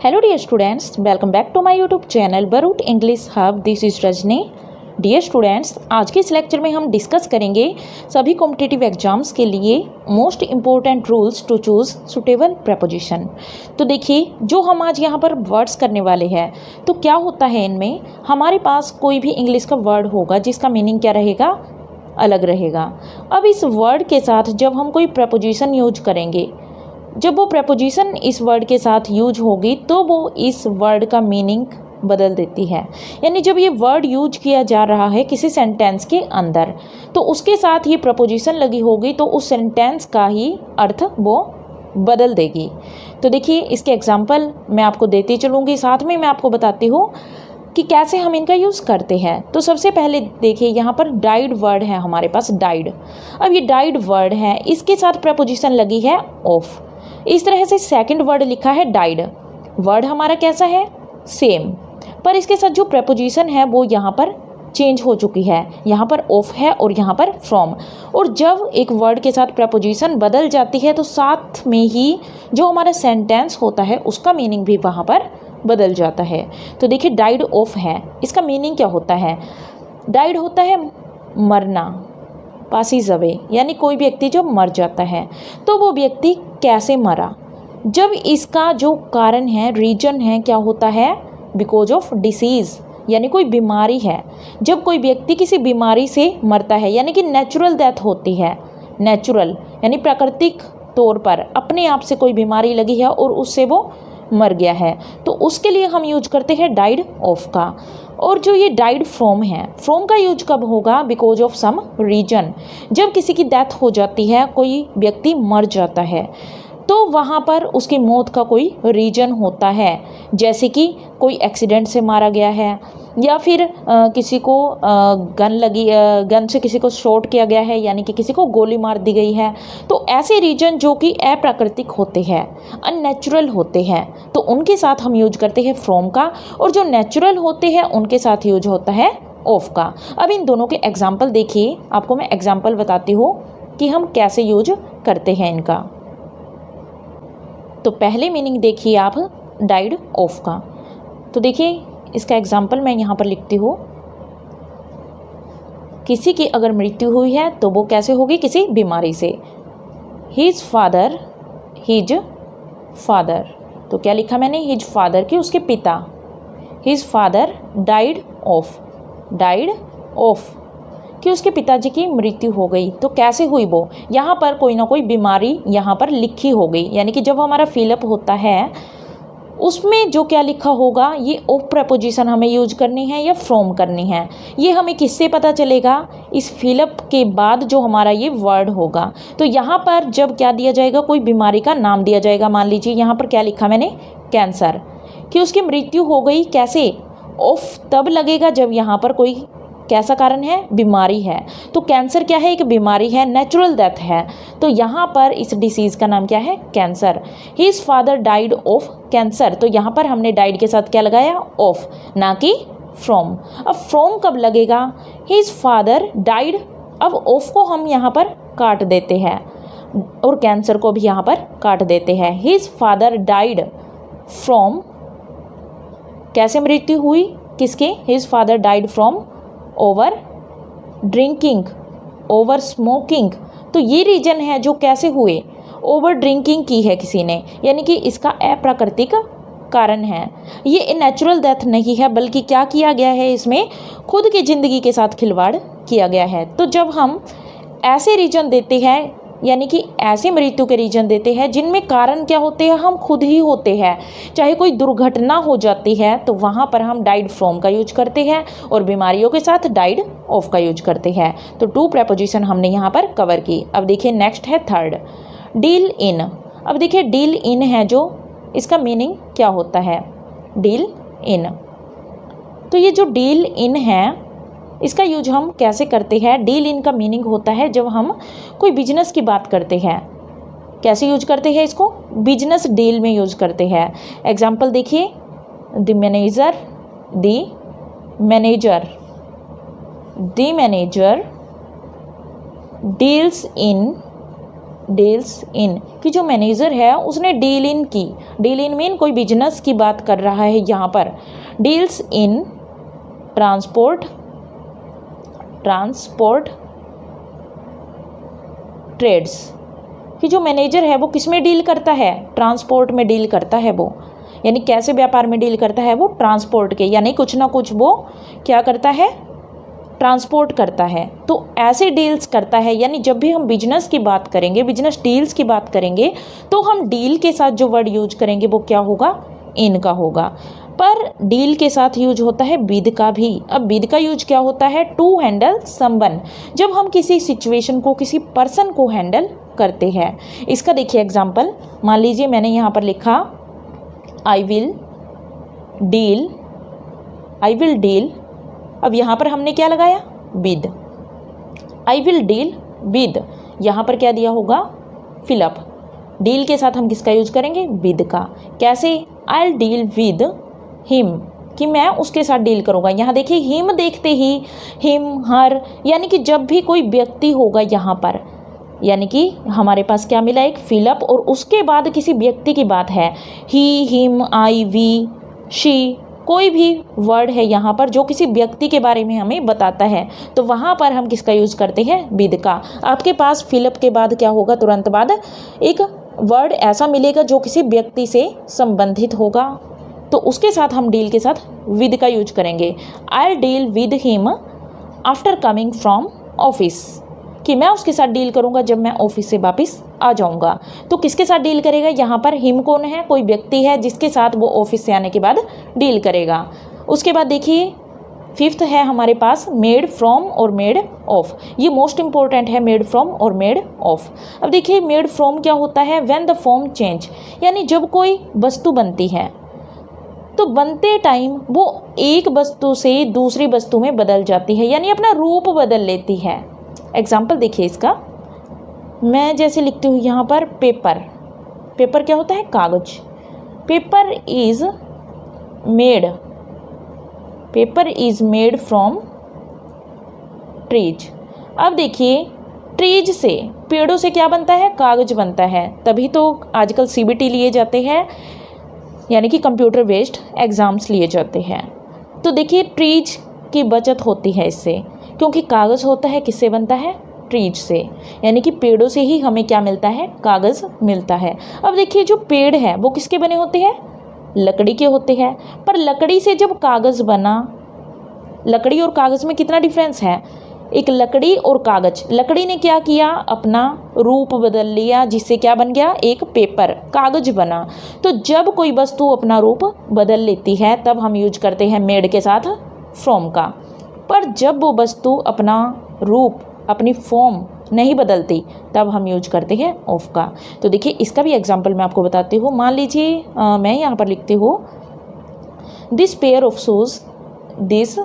Hello dear students, welcome back to my YouTube channel Baroot English Hub. This is Rajni. Dear students, आज के इस lecture में हम discuss करेंगे सभी कॉम्पिटिटिव एग्जाम्स के लिए most important rules to choose suitable preposition. तो देखिए, जो हम आज यहाँ पर वर्ड्स करने वाले हैं, तो क्या होता है इनमें हमारे पास कोई भी इंग्लिश का वर्ड होगा जिसका मीनिंग क्या रहेगा, अलग रहेगा. अब इस वर्ड के साथ जब हम कोई प्रपोजिशन यूज करेंगे, जब वो प्रपोजिशन इस वर्ड के साथ यूज होगी तो वो इस वर्ड का मीनिंग बदल देती है. यानी जब ये वर्ड यूज किया जा रहा है किसी सेंटेंस के अंदर, तो उसके साथ ये प्रपोजिशन लगी होगी तो उस सेंटेंस का ही अर्थ वो बदल देगी. तो देखिए, इसके एग्जाम्पल मैं आपको देती चलूँगी, साथ में मैं आपको बताती हूँ कि कैसे हम इनका यूज़ करते हैं. तो सबसे पहले देखिए, यहाँ पर डाइड वर्ड है हमारे पास, डाइड. अब ये डाइड वर्ड है, इसके साथ प्रपोजिशन लगी है ऑफ. इस तरह से सेकंड वर्ड लिखा है डाइड. वर्ड हमारा कैसा है, सेम, पर इसके साथ जो प्रपोजिशन है वो यहाँ पर चेंज हो चुकी है. यहाँ पर ऑफ है और यहाँ पर फ्रॉम. और जब एक वर्ड के साथ प्रपोजिशन बदल जाती है तो साथ में ही जो हमारा सेंटेंस होता है उसका मीनिंग भी वहाँ पर बदल जाता है. तो देखिए, डाइड ऑफ है, इसका मीनिंग क्या होता है. डाइड होता है मरना, पासिस अवे, यानी कोई व्यक्ति जो मर जाता है. तो वो व्यक्ति कैसे मरा, जब इसका जो कारण है, रीजन है, क्या होता है, बिकॉज ऑफ डिसीज़, यानी कोई बीमारी है. जब कोई व्यक्ति किसी बीमारी से मरता है, यानी कि नेचुरल डेथ होती है. नेचुरल यानी प्राकृतिक तौर पर अपने आप से कोई बीमारी लगी है और उससे वो मर गया है, तो उसके लिए हम यूज करते हैं डाइड ऑफ का. और जो ये डाइड फ्रॉम है, फ्रॉम का यूज कब होगा, बिकॉज ऑफ सम रीजन. जब किसी की डेथ हो जाती है, कोई व्यक्ति मर जाता है, तो वहाँ पर उसकी मौत का कोई रीजन होता है. जैसे कि कोई एक्सीडेंट से मारा गया है, या फिर किसी को गन से किसी को शॉट किया गया है, यानी कि किसी को गोली मार दी गई है. तो ऐसे रीजन जो कि अप्राकृतिक होते हैं, अननेचुरल होते हैं, तो उनके साथ हम यूज करते हैं फ्रॉम का. और जो नेचुरल होते हैं उनके साथ यूज होता है ऑफ का. अब इन दोनों के एग्जाम्पल देखिए, आपको मैं एग्जाम्पल बताती हूँ कि हम कैसे यूज करते हैं इनका. तो पहले मीनिंग देखिए आप डाइड ऑफ का. तो देखिए, इसका एग्जाम्पल मैं यहाँ पर लिखती हूँ. किसी की अगर मृत्यु हुई है तो वो कैसे होगी, किसी बीमारी से. हिज फादर, तो क्या लिखा मैंने, हिज फादर की उसके पिता. हिज फादर डाइड ऑफ कि उसके पिताजी की मृत्यु हो गई. तो कैसे हुई वो, यहाँ पर कोई ना कोई बीमारी यहाँ पर लिखी हो गई. यानी कि जब हमारा फिलअप होता है उसमें जो क्या लिखा होगा, ये ऑफ प्रपोजिशन हमें यूज करनी है या फ्रॉम करनी है, ये हमें किससे पता चलेगा, इस फिलअप के बाद जो हमारा ये वर्ड होगा. तो यहाँ पर जब क्या दिया जाएगा, कोई बीमारी का नाम दिया जाएगा. मान लीजिए यहाँ पर क्या लिखा मैंने, कैंसर, कि उसकी मृत्यु हो गई. कैसे, ऑफ तब लगेगा जब यहाँ पर कोई कैसा कारण है, बीमारी है. तो कैंसर क्या है, एक बीमारी है, नेचुरल डेथ है. तो यहाँ पर इस डिसीज़ का नाम क्या है, cancer. His father died of cancer. तो यहाँ पर हमने डाइड के साथ क्या लगाया, ऑफ, ना कि फ्रॉम. अब फ्रॉम कब लगेगा, हिज फादर डाइड. अब ऑफ को हम यहाँ पर काट देते हैं और कैंसर को भी यहाँ पर काट देते हैं. हिज फादर डाइड फ्रॉम, कैसे मृत्यु हुई, किसके, his father died from over drinking, over smoking. तो ये रीजन है जो कैसे हुए, ओवर ड्रिंकिंग की है किसी ने, यानी कि इसका अप्राकृतिक कारण है. ये नेचुरल डेथ नहीं है, बल्कि क्या किया गया है, इसमें खुद की ज़िंदगी के साथ खिलवाड़ किया गया है. तो जब हम ऐसे रीजन देते हैं, यानी कि ऐसे मृत्यु के रीजन देते हैं जिनमें कारण क्या होते हैं, हम खुद ही होते हैं. चाहे कोई दुर्घटना हो जाती है तो वहाँ पर हम डाइड फ्रॉम का यूज करते हैं, और बीमारियों के साथ डाइड ऑफ का यूज करते हैं. तो 2 प्रपोजिशन हमने यहाँ पर कवर की. अब देखिए, नेक्स्ट है थर्ड, डील इन. अब देखिए, डील इन है जो, इसका मीनिंग क्या होता है, डील इन. तो ये जो डील इन है, इसका यूज हम कैसे करते हैं. डील इन का मीनिंग होता है जब हम कोई बिजनेस की बात करते हैं. कैसे यूज करते हैं इसको, बिजनेस डील में यूज करते हैं. एग्जाम्पल देखिए, the manager deals in deals in, कि जो मैनेजर है उसने डील इन की। डील इन मीन कोई बिजनेस की बात कर रहा है यहाँ पर। डील्स इन ट्रांसपोर्ट ट्रेड्स, कि जो मैनेजर है वो किस में डील करता है, ट्रांसपोर्ट में डील करता है वो, यानी कैसे व्यापार में डील करता है वो, ट्रांसपोर्ट के, यानी कुछ ना कुछ वो क्या करता है, ट्रांसपोर्ट करता है। तो ऐसे डील्स करता है, यानी जब भी हम बिजनेस की बात करेंगे, बिजनेस डील्स की बात करेंगे, तो हम डील के साथ जो वर्ड यूज करेंगे वो क्या होगा, इन का होगा। पर डील के साथ यूज होता है विद का भी। अब विद का यूज क्या होता है, टू हैंडल समवन, जब हम किसी सिचुएशन को, किसी पर्सन को हैंडल करते हैं। इसका देखिए एग्जाम्पल, मान लीजिए मैंने यहाँ पर लिखा आई विल डील, अब यहाँ पर हमने क्या लगाया, with. I will deal with, यहाँ पर क्या दिया होगा, फिलअप। डील के साथ हम किसका यूज करेंगे, विद का। कैसे, I will deal with him, कि मैं उसके साथ डील करूँगा। यहाँ देखिए हिम देखते ही हिम, हर, यानी कि जब भी कोई व्यक्ति होगा यहाँ पर, यानी कि हमारे पास क्या मिला, एक फिलअप, और उसके बाद किसी व्यक्ति की बात है, ही, हिम, आई, वी, शी, कोई भी वर्ड है यहाँ पर जो किसी व्यक्ति के बारे में हमें बताता है, तो वहाँ पर हम किसका यूज़ करते हैं, विद का। आपके पास फिलअप के बाद क्या होगा, तुरंत बाद एक वर्ड ऐसा मिलेगा जो किसी व्यक्ति से संबंधित होगा, तो उसके साथ हम डील के साथ विद का यूज करेंगे। I deal with him after coming from office, कि मैं उसके साथ डील करूंगा जब मैं ऑफिस से वापस आ जाऊंगा। तो किसके साथ डील करेगा, यहाँ पर हिम कौन है, कोई व्यक्ति है जिसके साथ वो ऑफिस से आने के बाद डील करेगा। उसके बाद देखिए फिफ्थ है हमारे पास मेड फ्रॉम और मेड ऑफ, ये मोस्ट इंपॉर्टेंट है, मेड फ्रॉम और मेड ऑफ। अब देखिए मेड फ्रॉम क्या होता है, व्हेन द फॉर्म चेंज, यानी जब कोई वस्तु बनती है तो बनते टाइम वो एक वस्तु से दूसरी वस्तु में बदल जाती है, यानी अपना रूप बदल लेती है। एग्जाम्पल देखिए इसका, मैं जैसे लिखती हूँ यहाँ पर पेपर, पेपर क्या होता है, कागज। Paper is made from trees. अब देखिए ट्रीज से, पेड़ों से क्या बनता है, कागज बनता है, तभी तो आजकल CBT लिए जाते हैं, यानी कि कंप्यूटर बेस्ड एग्ज़ाम्स लिए जाते हैं। तो देखिए ट्रीज की बचत होती है इससे, क्योंकि कागज़ होता है किससे बनता है, ट्रीज से, यानी कि पेड़ों से ही हमें क्या मिलता है, कागज़ मिलता है। अब देखिए जो पेड़ है वो किसके बने होते हैं, लकड़ी के होते हैं, पर लकड़ी से जब कागज़ बना, लकड़ी और कागज़ में कितना डिफरेंस है, एक लकड़ी और कागज, लकड़ी ने क्या किया, अपना रूप बदल लिया, जिससे क्या बन गया, एक पेपर, कागज बना। तो जब कोई वस्तु अपना रूप बदल लेती है तब हम यूज करते हैं मेड के साथ फ्रॉम का, पर जब वो वस्तु अपना रूप, अपनी फॉर्म नहीं बदलती तब हम यूज करते हैं ऑफ का। तो देखिए इसका भी एग्जाम्पल मैं आपको बताती हूँ। मान लीजिए मैं यहाँ पर लिखती हूँ this pair of shoes is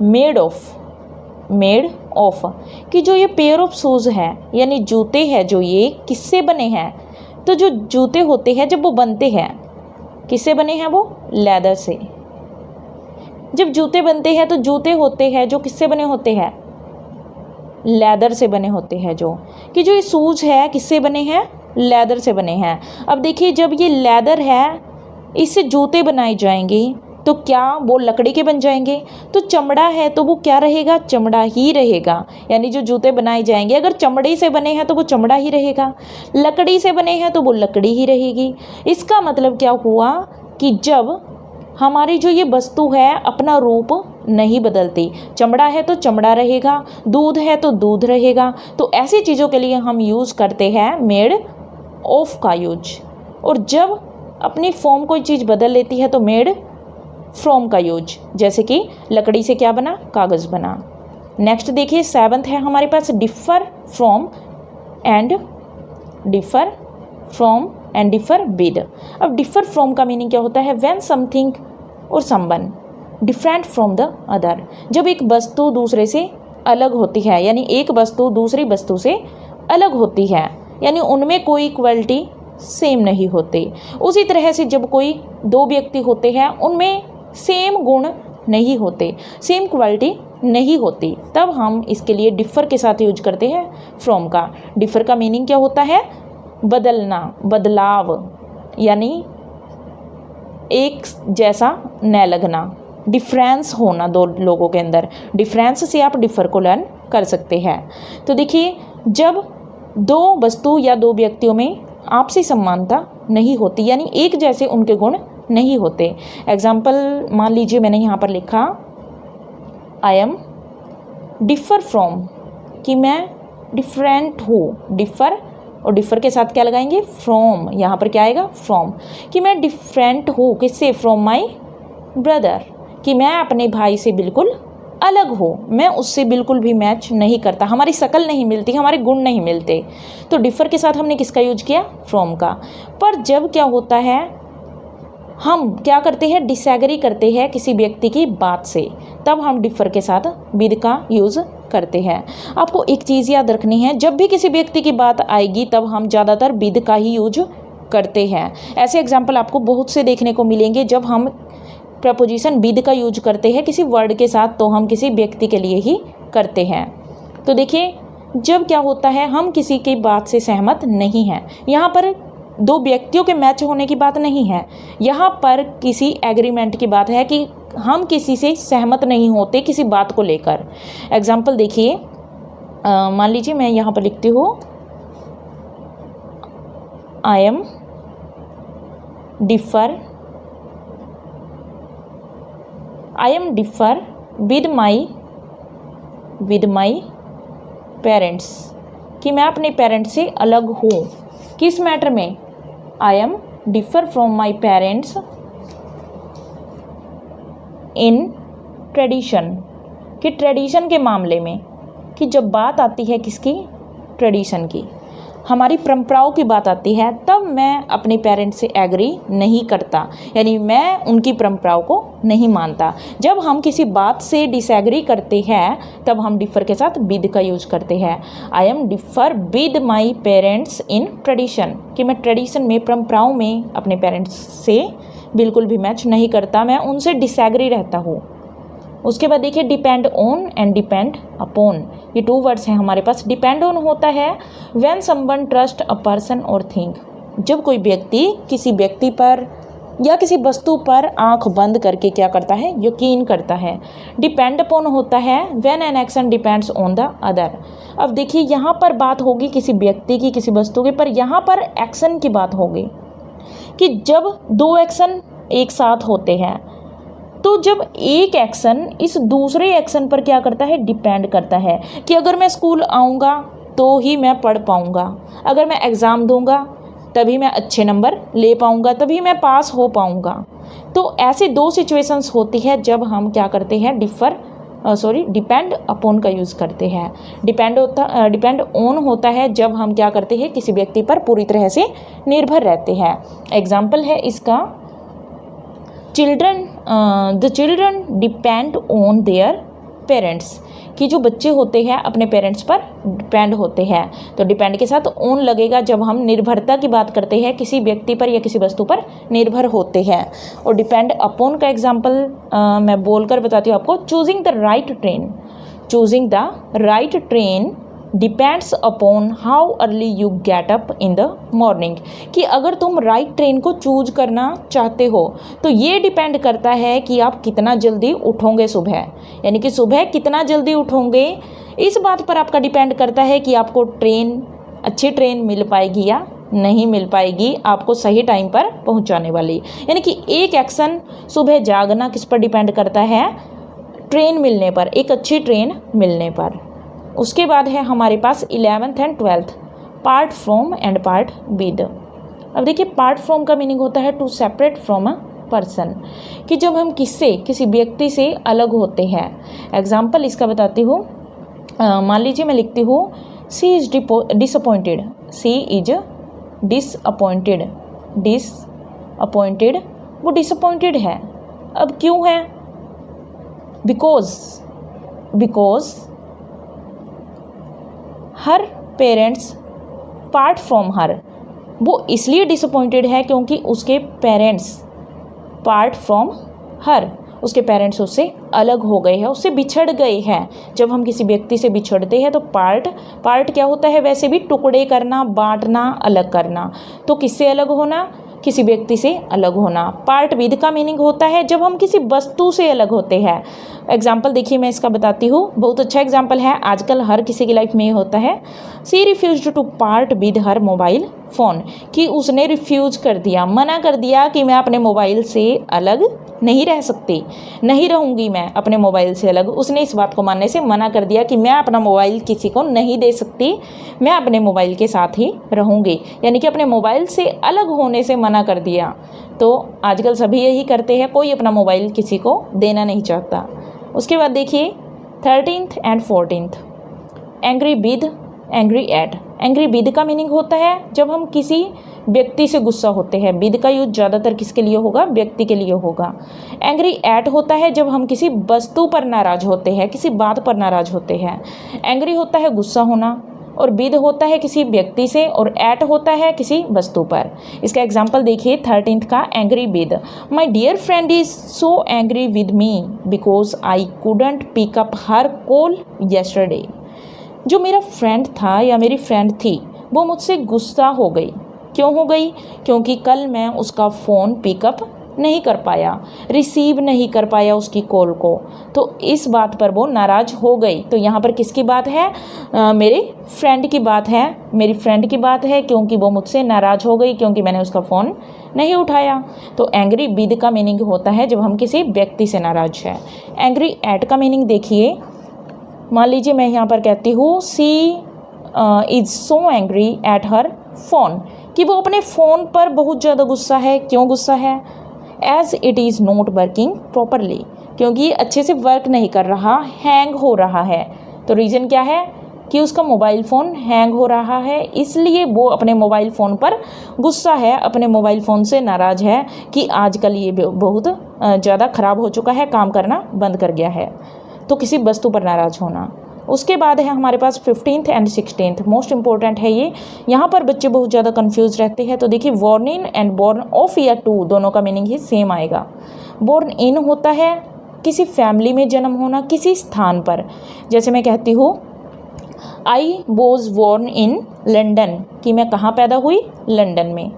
made of, कि जो ये पेयर ऑफ शूज़ है यानी जूते हैं, जो ये किससे बने हैं, तो जो जूते होते हैं जब वो बनते हैं किससे बने हैं, वो लेदर से। जब जूते बनते हैं तो जूते होते हैं जो किससे बने होते हैं, लेदर से बने होते हैं, जो कि जो ये शूज़ है किससे बने हैं, लेदर से बने हैं। अब देखिए जब ये लेदर है, इससे जूते बनाए जाएंगे तो क्या वो लकड़ी के बन जाएंगे, तो चमड़ा है तो वो क्या रहेगा, चमड़ा ही रहेगा। यानी जो जूते बनाए जाएंगे अगर चमड़े से बने हैं तो वो चमड़ा ही रहेगा, लकड़ी से बने हैं तो वो लकड़ी ही रहेगी। इसका मतलब क्या हुआ कि जब हमारी जो ये वस्तु है अपना रूप नहीं बदलती, चमड़ा है तो चमड़ा रहेगा, दूध है तो दूध रहेगा, तो ऐसी चीज़ों के लिए हम यूज़ करते हैं मेड ऑफ का यूज। और जब अपनी फॉर्म कोई चीज़ बदल लेती है तो मेड फ्रॉम का यूज, जैसे कि लकड़ी से क्या बना, कागज़ बना। नेक्स्ट देखिए 7th है हमारे पास differ from and differ with. अब डिफ़र फ्रॉम का मीनिंग क्या होता है, व्हेन समथिंग और someone different from the other, जब एक वस्तु दूसरे से अलग होती है, यानी एक वस्तु दूसरी वस्तु से अलग होती है, यानी उनमें कोई क्वालिटी सेम नहीं होते। उसी तरह से जब कोई दो व्यक्ति होते हैं उनमें सेम गुण नहीं होते, सेम क्वालिटी नहीं होती, तब हम इसके लिए डिफ़र के साथ यूज करते हैं फ्रॉम का। डिफ़र का मीनिंग क्या होता है? बदलना, बदलाव, यानी एक जैसा न लगना, डिफरेंस होना दो लोगों के अंदर। डिफरेंस से आप डिफ़र को लर्न कर सकते हैं। तो देखिए, जब दो वस्तु या दो व्यक्तियों में आपसी समानता नहीं होती, यानी एक जैसे उनके गुण नहीं होते। एग्जाम्पल मान लीजिए मैंने यहाँ पर लिखा आई एम डिफ़र फ्रॉम, कि मैं डिफरेंट हूँ। डिफ़र और डिफ़र के साथ क्या लगाएंगे? फ्रॉम। यहाँ पर क्या आएगा? फ्रॉम। कि मैं डिफरेंट हूँ, किससे? फ्रॉम माई ब्रदर, कि मैं अपने भाई से बिल्कुल अलग हूँ, मैं उससे बिल्कुल भी मैच नहीं करता, हमारी शक्ल नहीं मिलती, हमारे गुण नहीं मिलते। तो डिफ़र के साथ हमने किसका यूज किया? फ्रॉम का। पर जब क्या होता है, हम क्या करते हैं? डिसएग्री करते हैं किसी व्यक्ति की बात से, तब हम डिफ़र के साथ विद का यूज़ करते हैं। आपको एक चीज़ याद रखनी है, जब भी किसी व्यक्ति की बात आएगी तब हम ज़्यादातर विद का ही यूज करते हैं। ऐसे एग्जाम्पल आपको बहुत से देखने को मिलेंगे। जब हम प्रपोजिशन विद का यूज करते हैं किसी वर्ड के साथ, तो हम किसी व्यक्ति के लिए ही करते हैं। तो देखिए, जब क्या होता है, हम किसी की बात से सहमत नहीं हैं, यहाँ पर दो व्यक्तियों के मैच होने की बात नहीं है, यहाँ पर किसी एग्रीमेंट की बात है कि हम किसी से सहमत नहीं होते किसी बात को लेकर। एग्जाम्पल देखिए, मान लीजिए मैं यहाँ पर लिखती हूँ I am differ with my parents, कि मैं अपने पेरेंट्स से अलग हूँ। किस मैटर में? I am differ from my parents in tradition, कि ट्रेडिशन के मामले में, कि जब बात आती है किसकी? ट्रेडिशन की, हमारी परंपराओं की बात आती है, तब मैं अपने पेरेंट्स से एग्री नहीं करता, यानी मैं उनकी परंपराओं को नहीं मानता। जब हम किसी बात से डिसएग्री करते हैं तब हम डिफ़र के साथ विद का यूज करते हैं। I am differ with my parents in tradition, कि मैं ट्रेडिशन में, परंपराओं में अपने पेरेंट्स से बिल्कुल भी मैच नहीं करता, मैं उनसे डिसएग्री रहता हूँ। उसके बाद देखिए, depend on and depend upon, ये टू वर्ड्स हैं हमारे पास। डिपेंड ऑन होता है when someone trust a person और थिंग, जब कोई व्यक्ति किसी व्यक्ति पर या किसी वस्तु पर आंख बंद करके क्या करता है? यकीन करता है। डिपेंड अपॉन होता है when an action depends on the other. अब देखिए, यहाँ पर बात होगी किसी व्यक्ति की, किसी वस्तु की, पर यहाँ पर एक्शन की बात होगी कि जब दो एक्शन एक साथ होते हैं, तो जब एक एक्शन इस दूसरे एक्शन पर क्या करता है? डिपेंड करता है, कि अगर मैं स्कूल आऊँगा तो ही मैं पढ़ पाऊँगा, अगर मैं एग्ज़ाम दूँगा तभी मैं अच्छे नंबर ले पाऊँगा, तभी मैं पास हो पाऊँगा। तो ऐसे दो सिचुएशंस होती है जब हम क्या करते हैं? डिपेंड अपॉन का यूज़ करते हैं। डिपेंड ऑन होता है जब हम क्या करते हैं? किसी व्यक्ति पर पूरी तरह से निर्भर रहते हैं। एग्जाम्पल है इसका, the children depend on their parents, कि जो बच्चे होते हैं अपने पेरेंट्स पर डिपेंड होते हैं। तो डिपेंड के साथ ऑन लगेगा जब हम निर्भरता की बात करते हैं, किसी व्यक्ति पर या किसी वस्तु पर निर्भर होते हैं। और डिपेंड अपॉन का एग्जाम्पल मैं बोलकर बताती हूँ आपको। Choosing the right train depends upon how early you get up in the morning, कि अगर तुम राइट ट्रेन को चूज करना चाहते हो तो ये डिपेंड करता है कि आप कितना जल्दी उठोगे सुबह, यानी कि सुबह कितना जल्दी उठोगे, इस बात पर आपका डिपेंड करता है कि आपको अच्छी ट्रेन मिल पाएगी या नहीं मिल पाएगी, आपको सही टाइम पर पहुंचाने वाली। यानी कि एक एक्शन सुबह जागना किस पर डिपेंड करता है? ट्रेन मिलने पर, एक अच्छी ट्रेन मिलने पर। उसके बाद है हमारे पास 11th and 12th, part from and part with. अब देखिए, पार्ट फ्रॉम का मीनिंग होता है to separate from a person, कि जब हम किसी व्यक्ति से अलग होते हैं। एग्जाम्पल इसका बताती हूँ। मान लीजिए मैं लिखती हूँ सी इज डिसअपॉइंटेड, वो डिसअपॉइंटेड है। अब क्यों है? Because her parents part from her, वो इसलिए डिसअपॉइंटेड है क्योंकि उसके पेरेंट्स पार्ट फ्रॉम हर, उसके पेरेंट्स उससे अलग हो गए हैं, उससे बिछड़ गए हैं। जब हम किसी व्यक्ति से बिछड़ते हैं तो पार्ट क्या होता है, वैसे भी टुकड़े करना, बांटना, अलग करना। तो किससे अलग होना, किसी व्यक्ति से अलग होना। पार्ट विद का मीनिंग होता है जब हम किसी वस्तु से अलग होते हैं। एग्जाम्पल देखिए, मैं इसका बताती हूँ, बहुत अच्छा एग्जाम्पल है, आजकल हर किसी की लाइफ में ये होता है। She refuse to part with her mobile phone, कि उसने रिफ्यूज़ कर दिया, मना कर दिया कि मैं अपने मोबाइल से अलग नहीं रह सकती, नहीं रहूँगी मैं अपने मोबाइल से अलग। उसने इस बात को मानने से मना कर दिया कि मैं अपना मोबाइल किसी को नहीं दे सकती, मैं अपने मोबाइल के साथ ही रहूँगी, यानी कि अपने मोबाइल से अलग होने से मना कर दिया। तो आजकल सभी यही करते हैं, कोई अपना मोबाइल किसी को देना नहीं चाहता। उसके बाद देखिए 13th and 14th, angry with, angry at. Angry with का मीनिंग होता है जब हम किसी व्यक्ति से गुस्सा होते हैं। विद का यूज ज़्यादातर किसके लिए होगा, व्यक्ति के लिए होगा। एंग्री एट होता है जब हम किसी वस्तु पर नाराज़ होते हैं, किसी बात पर नाराज़ होते हैं। एंग्री होता है गुस्सा होना, और विद होता है किसी व्यक्ति से, और एट होता है किसी वस्तु पर। इसका एग्जाम्पल देखिए 13th का, angry with. My dear friend is so angry with me because I couldn't pick up her call yesterday. जो मेरा फ्रेंड था या मेरी फ्रेंड थी वो मुझसे गुस्सा हो गई। क्यों हो गई, क्योंकि कल मैं उसका फ़ोन पिकअप नहीं कर पाया, रिसीव नहीं कर पाया उसकी कॉल को, तो इस बात पर वो नाराज़ हो गई। तो यहाँ पर किसकी बात है, मेरे फ्रेंड की बात है, मेरी फ्रेंड की बात है, क्योंकि वो मुझसे नाराज़ हो गई क्योंकि मैंने उसका फ़ोन नहीं उठाया। तो एंग्री विद का मीनिंग होता है जब हम किसी व्यक्ति से नाराज़ है। एंग्री एट का मीनिंग देखिए, मान लीजिए मैं यहाँ पर कहती हूँ she is so angry at her phone, कि वो अपने फ़ोन पर बहुत ज़्यादा गुस्सा है। क्यों गुस्सा है, as it is not working properly, क्योंकि ये अच्छे से वर्क नहीं कर रहा, हैंग हो रहा है। तो रीज़न क्या है कि उसका मोबाइल फ़ोन हैंग हो रहा है, इसलिए वो अपने मोबाइल फ़ोन पर गुस्सा है, अपने मोबाइल फ़ोन से नाराज़ है कि आजकल ये बहुत ज़्यादा ख़राब हो चुका है, काम करना बंद कर गया है। तो किसी वस्तु पर नाराज़ होना। उसके बाद है हमारे पास 15th and 16th, most important है ये। यहाँ पर बच्चे बहुत ज़्यादा कंफ्यूज रहते हैं। तो देखिए born in and born of year 2 दोनों का मीनिंग ही सेम आएगा। बोर्न इन होता है किसी फैमिली में जन्म होना, किसी स्थान पर। जैसे मैं कहती हूँ I was born in London, कि मैं कहाँ पैदा हुई, लंदन में।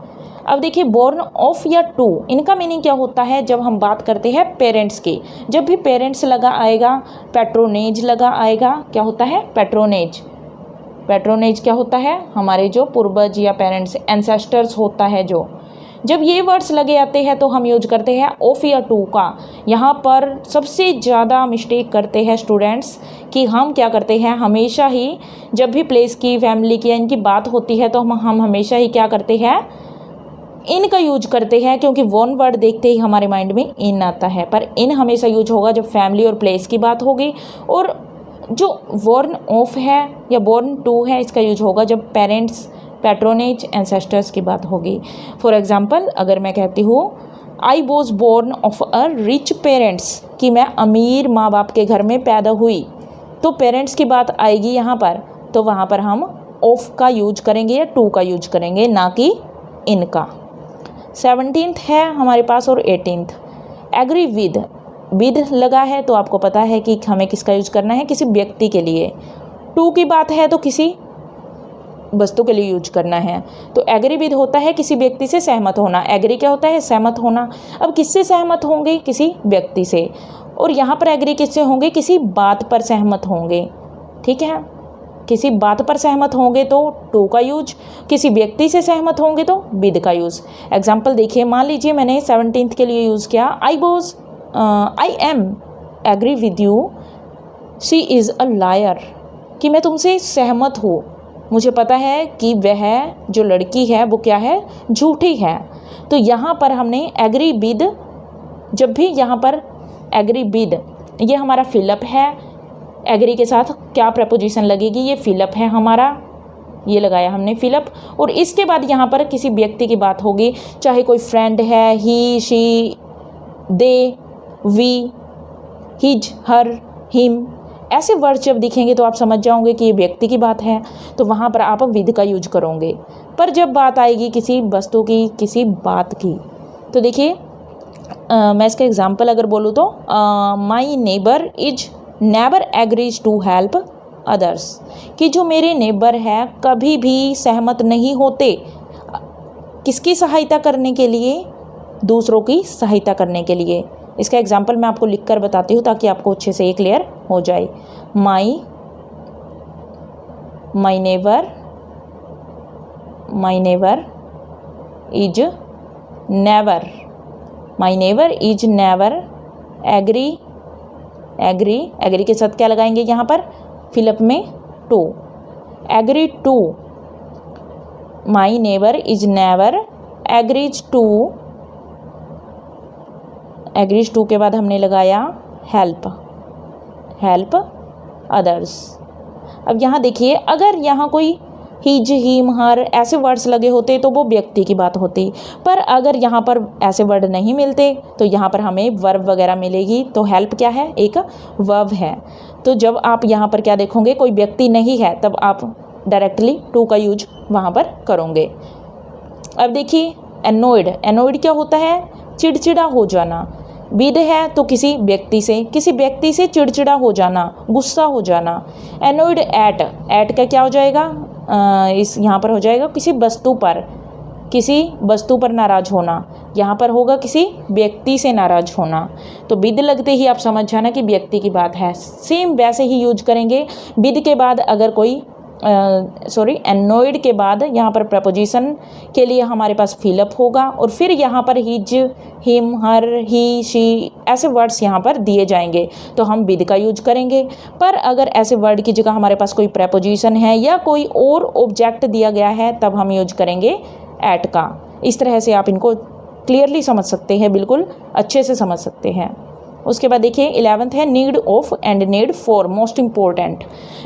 अब देखिए बोर्न ऑफ या टू, इनका मीनिंग क्या होता है जब हम बात करते हैं पेरेंट्स की। जब भी पेरेंट्स लगा आएगा पैट्रोनेज लगा आएगा। क्या होता है, पैट्रोनेज। पैट्रोनेज क्या होता है, हमारे जो पूर्वज या पेरेंट्स एंसेस्टर्स होता है जो, जब ये वर्ड्स लगे आते हैं तो हम यूज करते हैं ऑफ या टू का। यहाँ पर सबसे ज़्यादा मिस्टेक करते हैं स्टूडेंट्स कि हम क्या करते हैं, हमेशा ही जब भी प्लेस की, फैमिली की या इनकी बात होती है तो हम हमेशा ही क्या करते हैं, इनका यूज करते हैं, क्योंकि वन वर्ड देखते ही हमारे माइंड में इन आता है। पर इन हमेशा यूज होगा जब फैमिली और प्लेस की बात होगी, और जो बोर्न ऑफ है या बोर्न टू है इसका यूज होगा जब पेरेंट्स, पैट्रोनेज, एंसेस्टर्स की बात होगी। फॉर एग्जांपल अगर मैं कहती हूँ I was born of a rich parents, कि मैं अमीर माँ बाप के घर में पैदा हुई, तो पेरेंट्स की बात आएगी यहाँ पर, तो वहाँ पर हम ऑफ का यूज करेंगे या टू का यूज करेंगे, ना कि इनका। 17th है हमारे पास और 18th, एग्री विद लगा है तो आपको पता है कि हमें किसका यूज करना है, किसी व्यक्ति के लिए। टू की बात है तो किसी वस्तु के लिए यूज करना है। तो एग्री विद होता है किसी व्यक्ति से सहमत होना। एग्री क्या होता है, सहमत होना। अब किससे सहमत होंगे, किसी व्यक्ति से, और यहाँ पर एग्री किससे होंगे, किसी बात पर सहमत होंगे। ठीक है, किसी बात पर सहमत होंगे तो टू का यूज, किसी व्यक्ति से सहमत होंगे तो विद का यूज। एग्जाम्पल देखिए, मान लीजिए मैंने 17th के लिए यूज़ किया I am agree with you she is a liar, कि मैं तुमसे सहमत हूँ, मुझे पता है कि वह जो लड़की है वो क्या है, झूठी है। तो यहाँ पर हमने एग्री विद, जब भी यहाँ पर एग्री विद, ये हमारा फिलअप है। एग्री के साथ क्या प्रपोजिशन लगेगी, ये फिलअप है हमारा, ये लगाया हमने फिलअप। और इसके बाद यहाँ पर किसी व्यक्ति की बात होगी, चाहे कोई फ्रेंड है, he, she, they, we, his, her, him, ऐसे वर्ड्स जब दिखेंगे तो आप समझ जाओगे कि ये व्यक्ति की बात है, तो वहाँ पर आप विद का यूज करोगे। पर जब बात आएगी किसी वस्तु की, किसी बात की, तो देखिए मैं इसका एग्जाम्पल अगर बोलूँ तो my neighbour is never agrees to help others, कि जो मेरे नेबर है कभी भी सहमत नहीं होते किसकी सहायता करने के लिए, दूसरों की सहायता करने के लिए। इसका एग्जाम्पल मैं आपको लिख कर बताती हूँ ताकि आपको अच्छे से ये क्लियर हो जाए। My neighbour is never agree के साथ क्या लगाएंगे यहाँ पर फिलअप में to, agree to, my neighbour is never agrees to के बाद हमने लगाया हेल्प अदर्स। अब यहाँ देखिए अगर यहाँ कोई हिज, हिम, हर ऐसे वर्ड्स लगे होते तो वो व्यक्ति की बात होती, पर अगर यहाँ पर ऐसे वर्ड नहीं मिलते तो यहाँ पर हमें वर्ब वगैरह मिलेगी। तो हेल्प क्या है, एक वर्ब है। तो जब आप यहाँ पर क्या देखोगे कोई व्यक्ति नहीं है तब आप डायरेक्टली टू का यूज वहाँ पर करोगे। अब देखिए एनोइड क्या होता है, चिड़चिड़ा हो जाना। विद है तो किसी व्यक्ति से चिड़चिड़ा हो जाना, गुस्सा हो जाना। एनोइड एट का क्या हो जाएगा, इस यहाँ पर हो जाएगा किसी वस्तु पर नाराज होना, यहाँ पर होगा किसी व्यक्ति से नाराज होना। तो विद लगते ही आप समझ जाना कि व्यक्ति की बात है। सेम वैसे ही यूज करेंगे। विद के बाद अगर कोई एनोइड के बाद यहाँ पर प्रपोजिशन के लिए हमारे पास फिलअप होगा और फिर यहाँ पर his, him, her, he, she ऐसे वर्ड्स यहाँ पर दिए जाएंगे तो हम विद का यूज करेंगे। पर अगर ऐसे वर्ड की जगह हमारे पास कोई प्रपोजिशन है या कोई और ऑब्जेक्ट दिया गया है तब हम यूज करेंगे एट का। इस तरह से आप इनको क्लियरली समझ सकते हैं, बिल्कुल अच्छे से समझ सकते हैं। उसके बाद देखिए 11th है need of and need for, most important.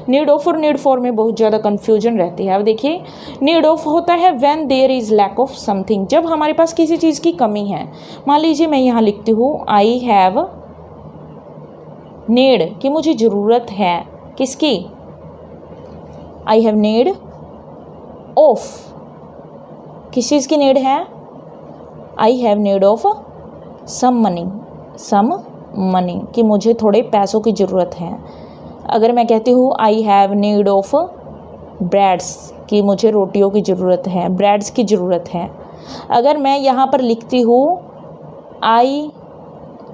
Need of और नीड फॉर में बहुत ज़्यादा कन्फ्यूजन रहती है। अब देखिए नीड ऑफ होता है when there is lack of something, जब हमारे पास किसी चीज़ की कमी है। मान लीजिए मैं यहाँ लिखती हूँ आई हैव नीड, कि मुझे ज़रूरत है किसकी, आई हैव नीड ऑफ, किस चीज़ की नीड है, I have need of some money, कि मुझे थोड़े पैसों की ज़रूरत है। अगर मैं कहती हूँ आई हैव नीड ऑफ ब्रेड्स, कि मुझे रोटियों की ज़रूरत है, ब्रेड्स की ज़रूरत है। अगर मैं यहाँ पर लिखती हूँ आई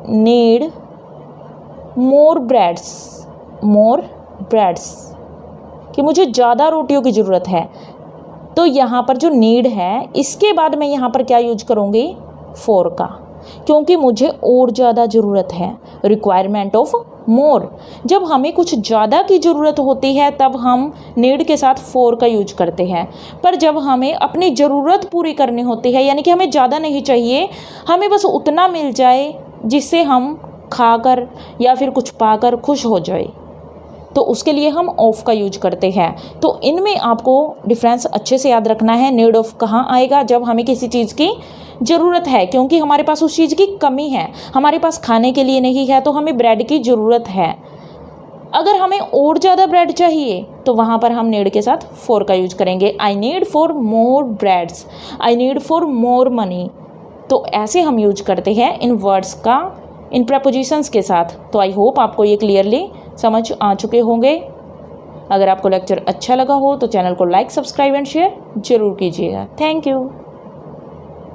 नीड मोर ब्रेड्स, कि मुझे ज़्यादा रोटियों की ज़रूरत है, तो यहाँ पर जो नीड है इसके बाद मैं यहाँ पर क्या यूज करूँगी, फॉर का, क्योंकि मुझे और ज़्यादा ज़रूरत है। रिक्वायरमेंट ऑफ मोर, जब हमें कुछ ज़्यादा की ज़रूरत होती है तब हम नीड के साथ फॉर का यूज करते हैं। पर जब हमें अपनी ज़रूरत पूरी करनी होती है, यानी कि हमें ज़्यादा नहीं चाहिए, हमें बस उतना मिल जाए जिससे हम खाकर या फिर कुछ पाकर खुश हो जाए, तो उसके लिए हम ऑफ का यूज करते हैं। तो इनमें आपको डिफरेंस अच्छे से याद रखना है। नीड ऑफ कहाँ आएगा, जब हमें किसी चीज़ की ज़रूरत है, क्योंकि हमारे पास उस चीज़ की कमी है, हमारे पास खाने के लिए नहीं है तो हमें ब्रेड की ज़रूरत है। अगर हमें और ज़्यादा ब्रेड चाहिए तो वहाँ पर हम नीड के साथ फॉर का यूज करेंगे। I need for more breads, I need for more money. तो ऐसे हम यूज करते हैं इन वर्ड्स का, इन प्रपोजिशंस के साथ। तो आई होप आपको ये क्लियरली समझ आ चुके होंगे। अगर आपको लेक्चर अच्छा लगा हो तो चैनल को लाइक, सब्सक्राइब एंड शेयर जरूर कीजिएगा। Thank you.